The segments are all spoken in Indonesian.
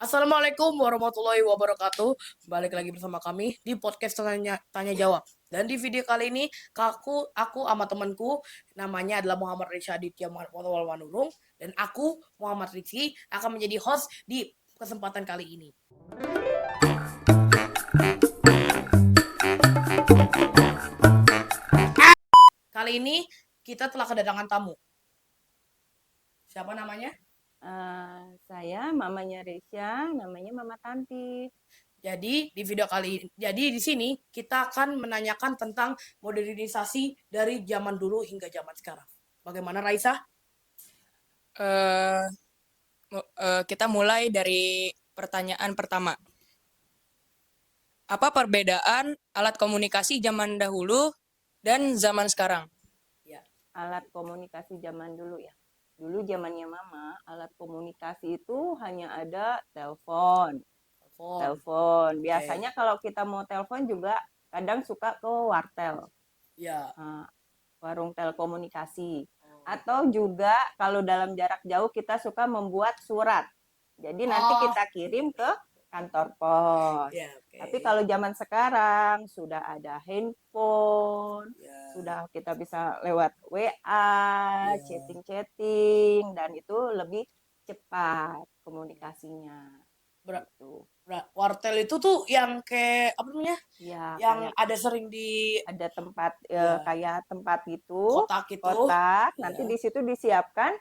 Assalamualaikum warahmatullahi wabarakatuh. Balik lagi bersama kami di podcast Tanya Jawab. Dan di video kali ini, aku sama temanku namanya adalah Muhammad Rizky Aditya Walwanurung, dan aku Muhammad Rizky akan menjadi host di kesempatan kali ini. Kali ini kita telah kedatangan tamu. Siapa namanya? Saya mamanya Resya, namanya Mama Tanti. Jadi di sini kita akan menanyakan tentang modernisasi dari zaman dulu hingga zaman sekarang. Bagaimana Raisa? Eh, kita mulai dari pertanyaan pertama. Apa perbedaan alat komunikasi zaman dahulu dan zaman sekarang? Alat komunikasi zaman dulu ya. Dulu zamannya Mama, alat komunikasi itu hanya ada telepon. Biasanya kalau kita mau telepon juga kadang suka ke wartel. Ya. Warung telekomunikasi. Atau juga kalau dalam jarak jauh kita suka membuat surat. Jadi nanti kita kirim ke kantor pos. Tapi kalau zaman sekarang sudah ada handphone, sudah kita bisa lewat WA, chatting, dan itu lebih cepat komunikasinya. Wartel itu tuh yang kayak apa namanya? Ya, yang ada sering ada tempat kayak tempat gitu, kotak. Nanti di situ disiapkan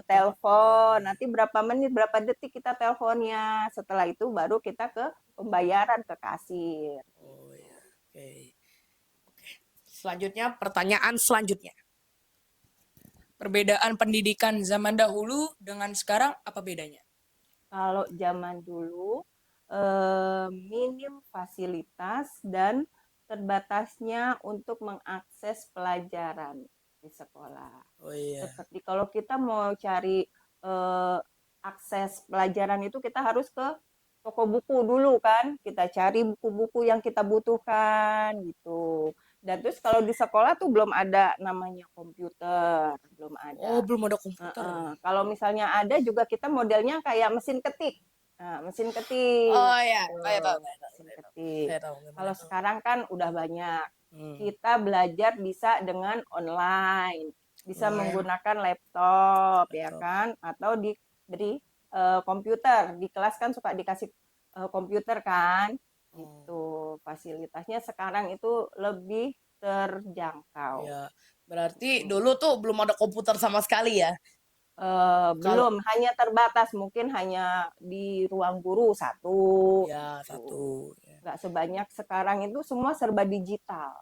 telepon. Nanti berapa menit, berapa detik kita teleponnya. Setelah itu baru kita ke pembayaran ke kasir. Oke. Pertanyaan selanjutnya. Perbedaan pendidikan zaman dahulu dengan sekarang apa bedanya? Kalau zaman dulu minim fasilitas dan terbatasnya untuk mengakses pelajaran di sekolah. Seperti kalau kita mau cari akses pelajaran itu kita harus ke toko buku dulu kan, kita cari buku-buku yang kita butuhkan gitu. Dan terus kalau di sekolah tuh belum ada namanya komputer, belum ada. Belum ada komputer. Kalau misalnya ada juga kita modelnya kayak mesin ketik. Mesin ketik. Mesin ketik. Kalau sekarang kan udah banyak. Kita belajar bisa dengan online, bisa menggunakan laptop, ya kan, atau diberi komputer. Di kelas kan suka dikasih komputer kan, gitu. Fasilitasnya sekarang itu lebih terjangkau. Ya, berarti dulu tuh belum ada komputer sama sekali ya? Belum, hanya terbatas, mungkin hanya di ruang guru satu. Ya, satu. Nggak sebanyak sekarang, itu semua serba digital.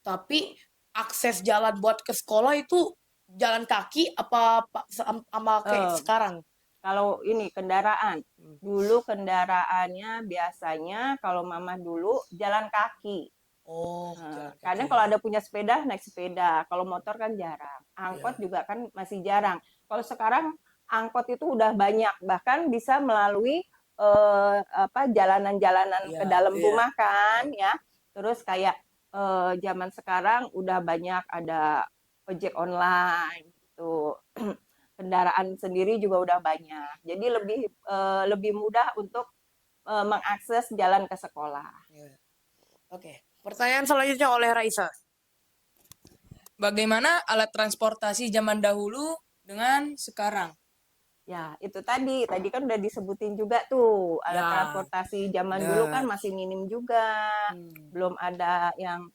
Tapi akses jalan buat ke sekolah itu jalan kaki apa sama kayak sekarang? Kalau ini kendaraan, dulu kendaraannya biasanya kalau Mama dulu jalan kaki. Kadang kalau ada punya sepeda, naik sepeda. Kalau motor kan jarang. Angkot juga kan masih jarang. Kalau sekarang angkot itu udah banyak, bahkan bisa melalui jalanan-jalanan ke dalam rumah kan, ya. Terus kayak zaman sekarang udah banyak ada ojek online gitu. Kendaraan sendiri juga udah banyak. Jadi lebih mudah untuk mengakses jalan ke sekolah. Oke. Pertanyaan selanjutnya oleh Raisa. Bagaimana alat transportasi zaman dahulu dengan sekarang? Ya, itu tadi kan udah disebutin juga tuh. Alat transportasi zaman dulu kan masih minim juga. Belum ada yang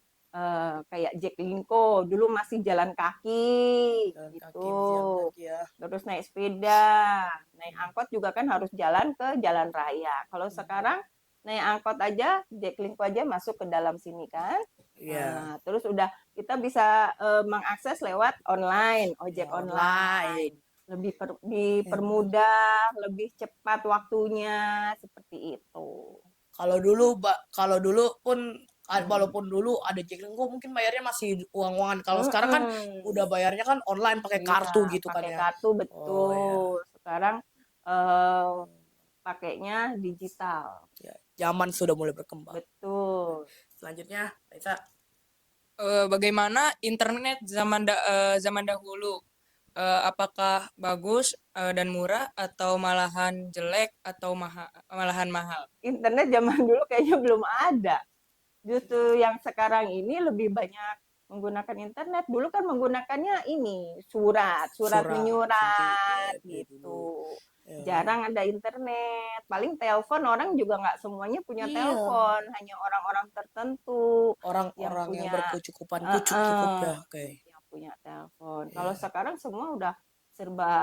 kayak Jaklingko, dulu masih jalan kaki gitu. Terus naik sepeda, naik angkot juga kan harus jalan ke jalan raya. Kalau sekarang naik angkot aja, Jaklingko aja masuk ke dalam sini kan. Nah, terus udah kita bisa mengakses lewat online, ojek online. Lebih dipermudah, lebih cepat waktunya, seperti itu. Kalau dulu pun walaupun dulu ada Jaklingko mungkin bayarnya masih uang-uangan. Kalau sekarang kan udah bayarnya kan online pakai kartu gitu kan ya. Pakai kartu, betul. Sekarang pakainya digital. Zaman sudah mulai berkembang. Betul. Selanjutnya, Raisa. Bagaimana internet zaman dahulu? apakah bagus dan murah atau malahan jelek atau malahan mahal? Internet zaman dulu kayaknya belum ada. Justru yang sekarang ini lebih banyak menggunakan internet. Dulu kan menggunakannya ini surat menyurat ya, dulu. gitu. Ya. Jarang ada internet. Paling telepon orang juga nggak semuanya punya Iya. telepon, hanya orang-orang tertentu yang Orang-orang yang punya berkecukupan cukup ya, oke. yang punya telepon. Iya. Kalau sekarang semua udah serba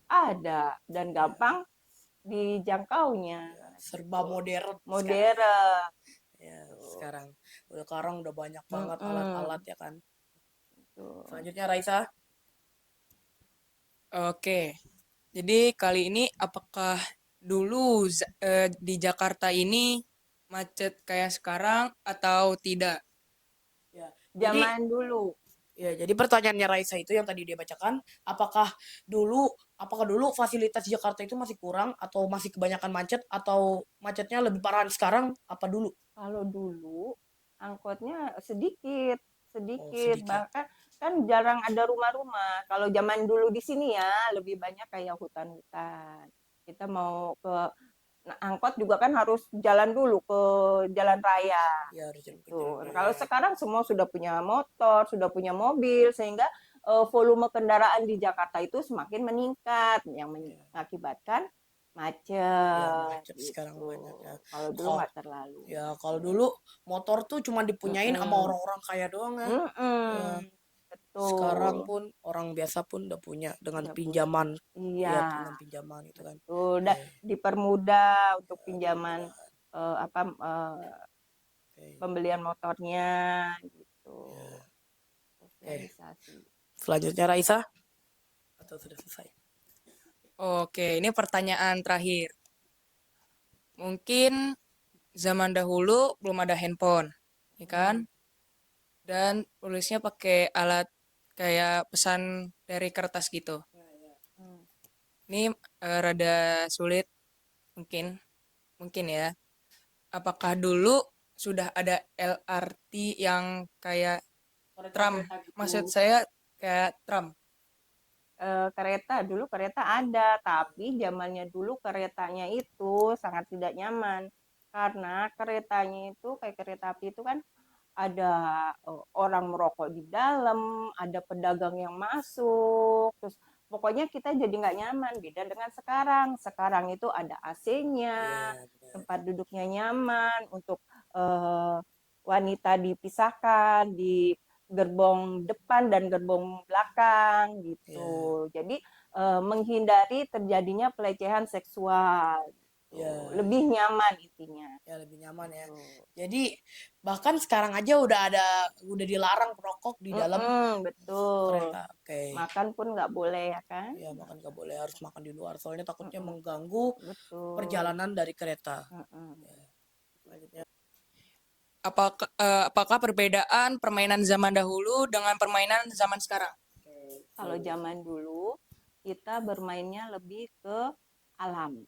ada dan gampang dijangkaunya. Serba modern. Modern. Ya, sekarang udah banyak banget alat-alat ya kan. Tuh. Selanjutnya Raisa. Oke, jadi kali ini apakah dulu di Jakarta ini macet kayak sekarang atau tidak? Ya, jadi Zaman dulu. ya, jadi pertanyaannya Raisa itu yang tadi dia bacakan, apakah dulu fasilitas di Jakarta itu masih kurang atau masih kebanyakan macet atau macetnya lebih parah sekarang apa dulu? Kalau dulu angkotnya sedikit, sedikit. bahkan kan jarang ada rumah-rumah. Kalau zaman dulu di sini ya lebih banyak kayak hutan-hutan. Kita mau ke angkot juga kan harus jalan dulu ke jalan raya. Ya, harus jalan ke Tuh. jalan Kalau raya. sekarang semua sudah punya motor, sudah punya mobil, sehingga volume kendaraan di Jakarta itu semakin meningkat, yang mengakibatkan macet. Ya, macet gitu. sekarang banyak ya. Kalau dulu nggak terlalu. Ya, kalau dulu motor tuh cuma dipunyain sama orang-orang kaya doang ya. Ya. Betul. Sekarang pun orang biasa pun udah punya dengan Udah pinjaman. Iya. Ya, dengan pinjaman itu kan. Udah dipermudah untuk pinjaman pembelian motornya gitu. Sosialisasi. Selanjutnya Raisa. Atau sudah selesai? Oke, ini pertanyaan terakhir. Mungkin zaman dahulu belum ada handphone, ya kan? Dan tulisnya pakai alat kayak pesan dari kertas gitu. Ini rada sulit mungkin ya. Apakah dulu sudah ada LRT yang kayak tram? Maksud saya kayak tram. Kereta ada, tapi zamannya dulu keretanya itu sangat tidak nyaman karena keretanya itu kayak kereta api itu kan ada orang merokok di dalam, ada pedagang yang masuk, terus pokoknya kita jadi nggak nyaman. Beda dengan sekarang. Sekarang itu ada AC-nya, tempat duduknya nyaman, untuk wanita dipisahkan di gerbong depan dan gerbong belakang gitu. Jadi menghindari terjadinya pelecehan seksual. Lebih nyaman intinya. Ya, lebih nyaman ya. Jadi bahkan sekarang aja udah dilarang perokok di dalam betul. kereta. Oke. Makan pun nggak boleh ya kan? Iya, makan nggak boleh, harus makan di luar soalnya takutnya mengganggu perjalanan dari kereta. Ya. Selanjutnya. Apakah perbedaan permainan zaman dahulu dengan permainan zaman sekarang? Kalau zaman dulu kita bermainnya lebih ke alam,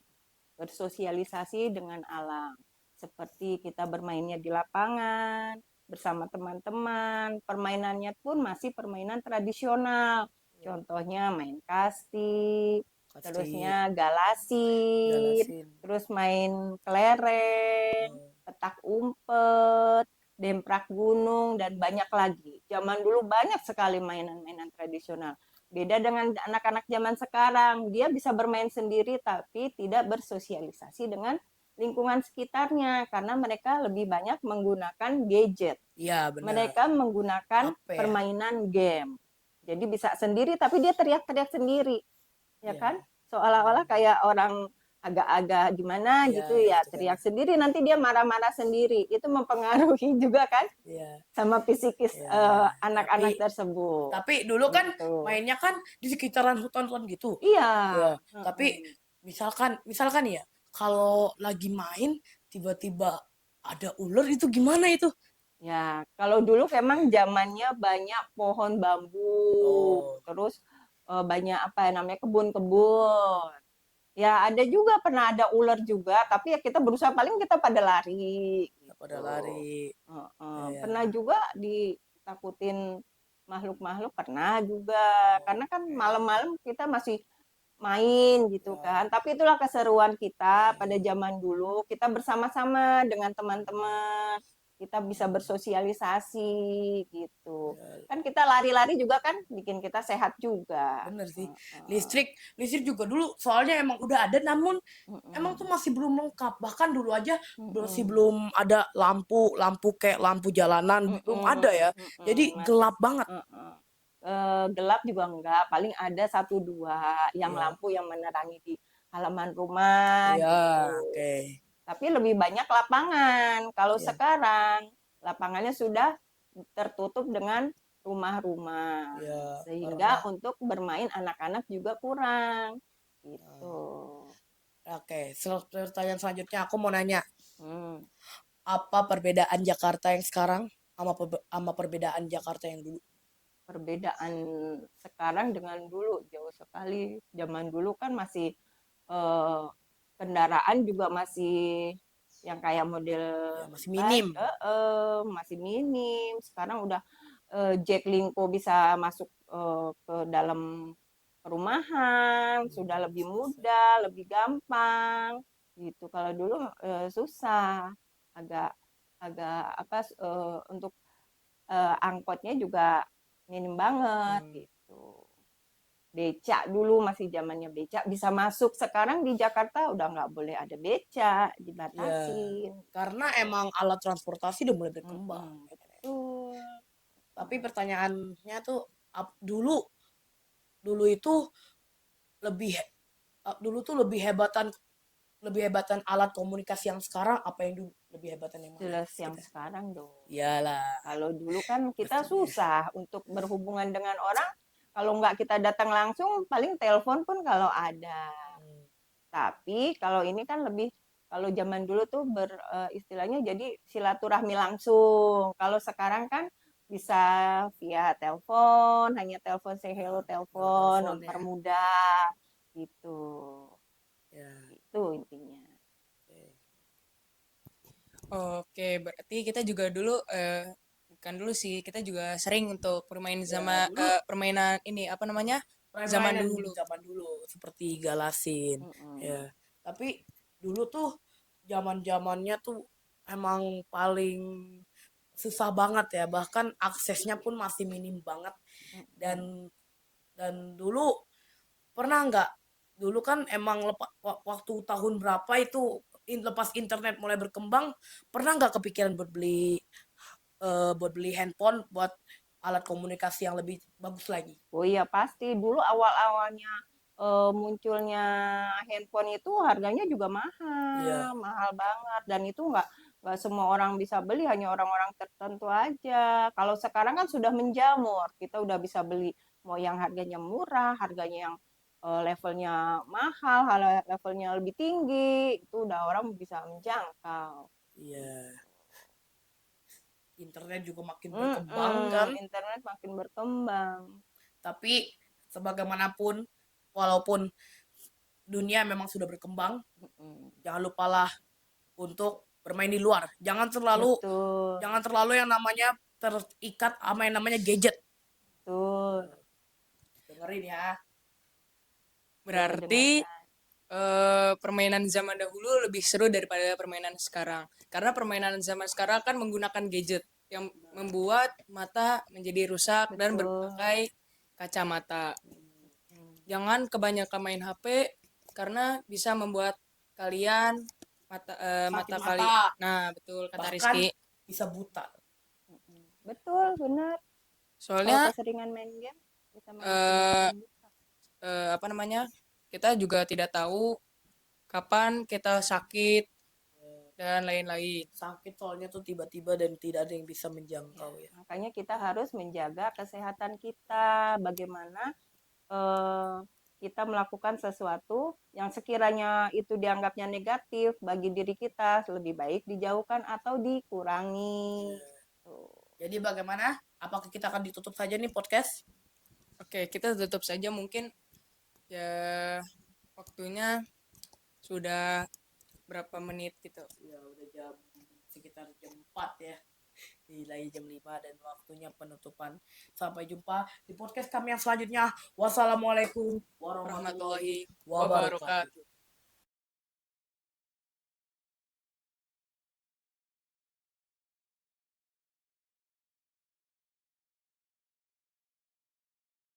bersosialisasi dengan alam. Seperti kita bermainnya di lapangan bersama teman-teman. Permainannya pun masih permainan tradisional. Contohnya main kasti, terusnya galasin, terus main kelereng, petak umpet, demprak gunung, dan banyak lagi. Zaman dulu banyak sekali mainan-mainan tradisional. Beda dengan anak-anak zaman sekarang, dia bisa bermain sendiri tapi tidak bersosialisasi dengan lingkungan sekitarnya karena mereka lebih banyak menggunakan gadget. Iya, benar. Mereka menggunakan permainan game. Jadi bisa sendiri tapi dia teriak-teriak sendiri. Ya kan? Seolah-olah kayak orang agak-agak gimana gitu ya, teriak sendiri, nanti dia marah-marah sendiri. Itu mempengaruhi juga kan sama psikis anak-anak tersebut. Tapi dulu kan mainnya kan di sekitaran hutan-hutan gitu. Iya. Tapi misalkan ya, kalau lagi main tiba-tiba ada ular, itu gimana itu? Ya, kalau dulu memang zamannya banyak pohon bambu, terus banyak apa namanya kebun-kebun. Ya ada juga pernah ada ular juga, tapi ya kita berusaha, paling kita pada lari. Pada lari. Pernah juga ditakutin makhluk-makhluk pernah juga. Karena kan malam-malam kita masih main gitu Ya. kan. Tapi itulah keseruan kita pada zaman dulu. Kita bersama-sama dengan teman-teman. Kita bisa bersosialisasi gitu. Ya, Kan kita lari-lari juga kan bikin kita sehat juga. bener sih. Heeh. Listrik juga dulu soalnya emang udah ada, namun emang tuh Mm-mm. masih belum lengkap. Bahkan dulu aja masih Mm-mm. belum ada lampu kayak lampu jalanan, belum ada Mm-mm. ya. Jadi Mm-mm. gelap banget. Heeh. Gelap juga enggak, paling ada satu dua yang Iya. lampu yang menerangi di halaman rumah Iya, gitu. oke. Tapi lebih banyak lapangan. Kalau Iya. sekarang lapangannya sudah tertutup dengan rumah-rumah. Iya, karena Sehingga untuk bermain anak-anak juga kurang. Gitu. oke, pertanyaan selanjutnya aku mau nanya, Hmm. apa perbedaan Jakarta yang sekarang sama perbedaan Jakarta yang dulu? Perbedaan sekarang dengan dulu jauh sekali. Zaman dulu kan masih eh, kendaraan juga masih yang kayak model Ya, masih minim. masih minim. Sekarang udah Jaklingko bisa masuk ke dalam perumahan, sudah lebih mudah, lebih gampang gitu. Kalau dulu susah, agak agak apa untuk angkotnya juga minim banget Hmm. gitu. Becak dulu masih zamannya becak bisa masuk. Sekarang di Jakarta udah nggak boleh ada becak, Ya, dibatasin. karena emang alat transportasi udah mulai berkembang. Mm-mm, betul. Tapi pertanyaannya tuh, dulu dulu itu lebih dulu tuh lebih hebatan alat komunikasi yang sekarang apa yang dulu lebih hebatan yang mana? Jelas yang Kita. sekarang dong. Iyalah, Kalau dulu kan kita pastinya. susah untuk berhubungan dengan orang. Kalau nggak kita datang langsung, paling telepon pun kalau ada. Hmm. Tapi kalau ini kan lebih, kalau zaman dulu tuh istilahnya jadi silaturahmi langsung. Kalau sekarang kan bisa via telepon, hanya telepon say hello, Lewat telepon, telepon ya. mempermudah gitu. Ya. Itu intinya. Oke. Oke, berarti kita juga dulu kan dulu sih kita juga sering untuk bermain sama Ya, dulu permainan ini apa namanya? Zaman permainan dulu. zaman dulu seperti galasin. Ya. Mm-mm. Tapi dulu tuh zaman-zamannya tuh emang paling susah banget ya. Bahkan aksesnya pun masih minim banget. Dan Mm-mm. dan dulu pernah nggak? Dulu kan emang waktu tahun berapa itu lepas internet mulai berkembang, pernah nggak kepikiran buat beli handphone buat alat komunikasi yang lebih bagus lagi? Oh iya pasti dulu awal-awalnya munculnya handphone itu harganya juga Iya. mahal, mahal banget dan itu nggak semua orang bisa beli, hanya orang-orang tertentu aja. Kalau sekarang kan sudah menjamur, kita udah bisa beli mau yang harganya murah, harganya yang levelnya mahal, levelnya lebih tinggi, itu udah orang bisa menjangkau. Iya, internet juga makin berkembang kan. Mm-mm, internet makin berkembang. Tapi sebagaimanapun, walaupun dunia memang sudah berkembang, Mm-mm. jangan lupalah untuk bermain di luar. Betul, Jangan terlalu yang namanya terikat sama yang namanya gadget. betul. Dengerin ya. Boleh Berarti dengarkan. permainan zaman dahulu lebih seru daripada permainan sekarang. Karena permainan zaman sekarang kan menggunakan gadget yang membuat mata menjadi rusak dan Betul. berpakai kacamata. Hmm. Jangan kebanyakan main HP karena bisa membuat kalian Sakit mata kali. mata, Nah, betul kata bahkan Rizky. bisa buta. Betul, benar. Kalau Soalnya keseringan main game bisa eh, mengakibatkan buta. apa namanya? Kita juga tidak tahu kapan kita sakit dan lain-lain. Sakit soalnya tuh tiba-tiba dan tidak ada yang bisa Ya, menjangkau ya. makanya kita harus menjaga kesehatan kita. Bagaimana eh, kita melakukan sesuatu yang sekiranya itu dianggapnya negatif bagi diri kita, lebih baik dijauhkan atau dikurangi. Tuh. Jadi bagaimana? Apakah kita akan ditutup saja nih podcast? Oke, kita tutup saja mungkin ya waktunya sudah berapa menit gitu. Ya udah sekitar jam 4 ya. Nilai jam 5 dan waktunya penutupan. Sampai jumpa di podcast kami yang selanjutnya. Wassalamualaikum warahmatullahi Warahmatullahi wabarakatuh. wabarakatuh.